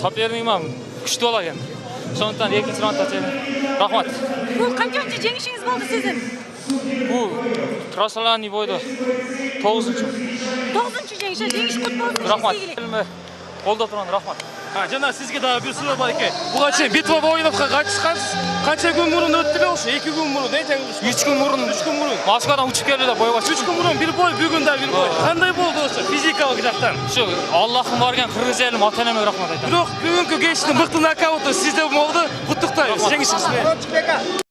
Соперник мам күшті бола екен. Сондықтан екінші раундта жеңдім. Рахмат. Бұл қаншанчы жеңішіңіз болды сіздің? Бұл Красолани бойда 9-ші. 9-ші жеңіш құт болсын. Рахмат. Қолда тұрған рахмат. Жана сізге дағы бір сұрақ бар екен. Бұға чейін битва ойнапқа қатысқансыз. Қанша күн бұрын өтті бе осы? 2 күн бұрын, не жаңыз? 3 күн бұрын. 3 күн бұрын. Москвадан ұшып келді бойға. 3 күн бұрын бір бой, бүгін де бір бой. Қандай болды осы физикалық жақтан? Şu Allah'ın varken Kırgız elім ата-енеме рахмат айтамын. Бірақ бүгінгі кештің мықты нокауты сізде болды. Құттықтаймыз. Жеңісіңізбен.